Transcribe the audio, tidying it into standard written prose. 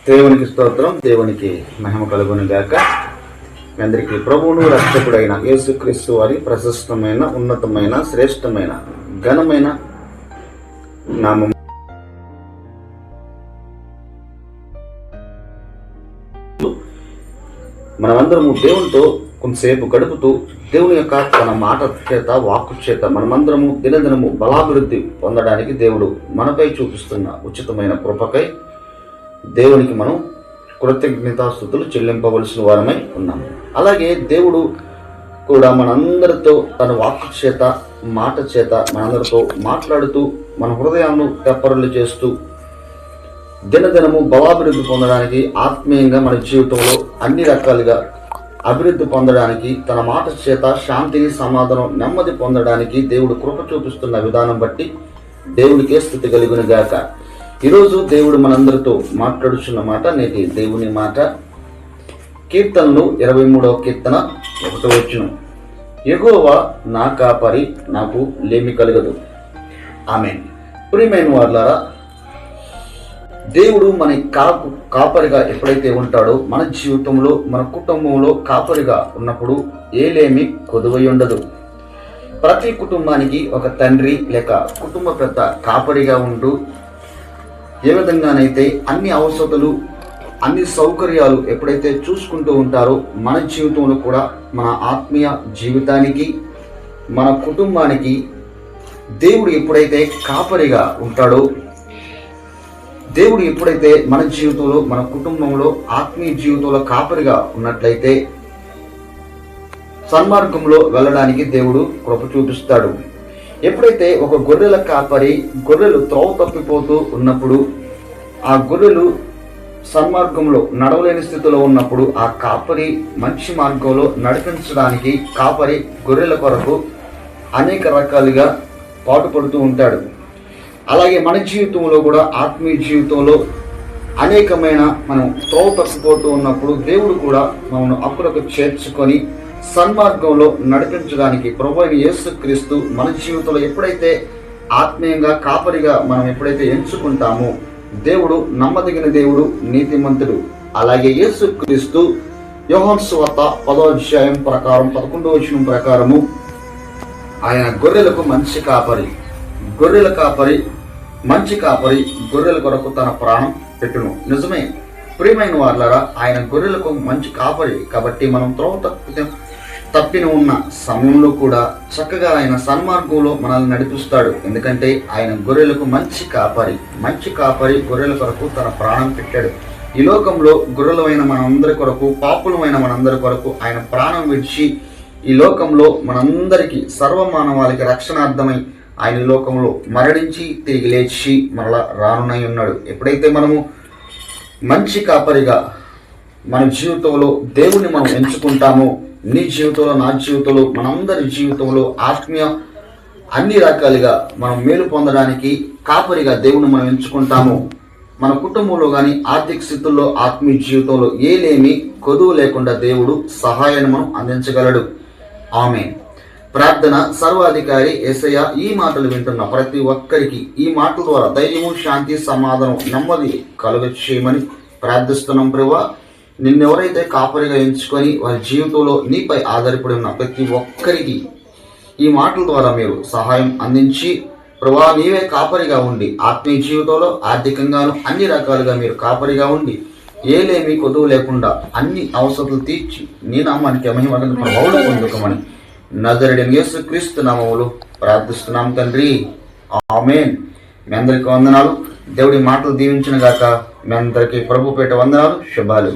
దేవునికి స్తోత్రం, దేవునికి మహిమ కలుగును గాక. మీ అందరికీ ప్రభువును రక్షకుడైన యేసుక్రీస్తు వారి ప్రశస్తమైన, ఉన్నతమైన, శ్రేష్టమైన, ఘనమైన నామం మనమందరము దేవునితో కొంతసేపు గడుపుతూ దేవుని యొక్క తన మాట చేత, వాక్కు చేత మనమందరము దినదినము బలాభివృద్ధి పొందడానికి దేవుడు మనపై చూపిస్తున్న ఉచితమైన కృపకై దేవునికి మనం కృతజ్ఞతాస్తుతులు చెల్లింపవలసిన వారమై ఉన్నాము. అలాగే దేవుడు కూడా మనందరితో తన వాక్కు చేత, మాట చేత మనందరితో మాట్లాడుతూ మన హృదయాలను తెప్పరలు చేస్తూ దినదినము బలాభివృద్ధి పొందడానికి, ఆత్మీయంగా మన జీవితంలో అన్ని రకాలుగా అభివృద్ధి పొందడానికి, తన మాట చేత శాంతిని, సమాధానం, నెమ్మది పొందడానికి దేవుడు కృప చూపిస్తున్న విధానం బట్టి దేవుడికే స్తుతి కలుగును గాక. ఈరోజు దేవుడు మనందరితో మాట్లాడుచున్న మాట, నేటి దేవుని మాట కీర్తనలు 23వ కీర్తన 1వ వచనం. యెహోవా నా కాపరి, నాకు లేమి కలగదు. ఆమేన్. ప్రియమైన వారలారా, దేవుడు మన కాపరిగా ఎప్పుడైతే ఉంటాడో, మన జీవితంలో, మన కుటుంబంలో కాపరిగా ఉన్నప్పుడు ఏలేమి కొదువై ఉండదు. ప్రతి కుటుంబానికి ఒక తండ్రి లేక కుటుంబ పెద్ద కాపరిగా ఉంటూ ఏ విధంగానైతే అన్ని అవసరాలు, అన్ని సౌకర్యాలు ఎప్పుడైతే చూసుకుంటూ ఉంటారో, మన జీవితంలో కూడా మన ఆత్మీయ జీవితానికి, మన కుటుంబానికి దేవుడు ఎప్పుడైతే కాపరిగా ఉంటాడో, దేవుడు ఎప్పుడైతే మన జీవితంలో, మన కుటుంబంలో, ఆత్మీయ జీవితంలో కాపరిగా ఉన్నట్లయితే సన్మార్గంలో వెళ్ళడానికి దేవుడు కృప చూపిస్తాడు. ఎప్పుడైతే ఒక గొర్రెల కాపరి గొర్రెలు త్రోవ తప్పిపోతూ ఉన్నప్పుడు, ఆ గొర్రెలు సన్మార్గంలో నడవలేని స్థితిలో ఉన్నప్పుడు, ఆ కాపరి మంచి మార్గంలో నడిపించడానికి కాపరి గొర్రెల కొరకు అనేక రకాలుగా పాటుపడుతూ ఉంటాడు. అలాగే మన జీవితంలో కూడా, ఆత్మీయ జీవితంలో అనేకమైన మనం త్రోవ తప్పిపోతూ ఉన్నప్పుడు దేవుడు కూడా మనను అప్పులకు చేర్చుకొని సన్మార్గంలో నడిపించడానికి ప్రభువైన యేసుక్రీస్తు మన జీవితంలో ఎప్పుడైతే ఆత్మీయంగా కాపరిగా మనం ఎప్పుడైతే ఎంచుకుంటామో, దేవుడు నమ్మదగిన దేవుడు, నీతిమంతుడు. అలాగే యేసుక్రీస్తు యోహాను సువార్త 10వ అధ్యాయం ప్రకారం 11వ వచనం ప్రకారము ఆయన గొర్రెలకు మంచి కాపరి, గొర్రెల కాపరి, మంచి కాపరి, గొర్రెల కొరకు తన ప్రాణం పెట్టును. నిజమే ప్రియమైన వారలారా, ఆయన గొర్రెలకు మంచి కాపరి కాబట్టి మనం త్రోవ తప్పిన ఉన్న సమయంలో కూడా చక్కగా ఆయన సన్మార్గంలో మనల్ని నడిపిస్తాడు. ఎందుకంటే ఆయన గొర్రెలకు మంచి కాపరి, మంచి కాపరి గొర్రెల కొరకు తన ప్రాణం పెట్టాడు. ఈ లోకంలో గొర్రెలమైన మనందరి కొరకు, పాపులమైన మనందరి కొరకు ఆయన ప్రాణం విడిచి ఈ లోకంలో మనందరికీ, సర్వమానవాళికి రక్షణార్థమై ఆయన లోకంలో మరణించి తిరిగి లేచి మరలా రానునై ఉన్నాడు. ఎప్పుడైతే మనము మంచి కాపరిగా మన జీవితంలో దేవుణ్ణి మనం ఎంచుకుంటామో, నీ జీవితంలో, నా జీవితంలో, మనందరి జీవితంలో ఆత్మీయ అన్ని రకాలుగా మనం మేలు పొందడానికి కాపరిగా దేవుని మనం ఎంచుకుంటాము. మన కుటుంబంలో కానీ, ఆర్థిక స్థితుల్లో, ఆత్మీయ జీవితంలో ఏలేమి కొదువు లేకుండా దేవుడు సహాయాన్ని మనం అందించగలడు. ఆమేన్. ప్రార్థన. సర్వాధికారి యేసయ్య, ఈ మాటలు వింటున్న ప్రతి ఒక్కరికి ఈ మాటల ద్వారా ధైర్యము, శాంతి, సమాధానం, నెమ్మది కలుగ చేయమని ప్రార్థిస్తున్నాం. ప్రభువా, నిన్నెవరైతే కాపరిగా ఎంచుకొని వారి జీవితంలో నీపై ఆధారపడి ఉన్న ప్రతి ఒక్కరికి ఈ మాటల ద్వారా మీరు సహాయం అందించి, ప్రభువా నీవే కాపరిగా ఉండి ఆత్మీయ జీవితంలో, ఆర్థికంగాను అన్ని రకాలుగా మీరు కాపరిగా ఉండి ఏలేమి కొదువు లేకుండా అన్ని అవసరాలు తీర్చి నీ నామానికి మహిమ ప్రభావం పొందుకోమని నజరేయుడైన యేసుక్రీస్తు నామములో ప్రార్థిస్తున్నాం తండ్రి. ఆమేన్. మీ అందరికీ వందనాలు. దేవుడి మాటలు దీవించిన గాక. మీ అందరికీ ప్రభుపేట వందనాలు, శుభాలు.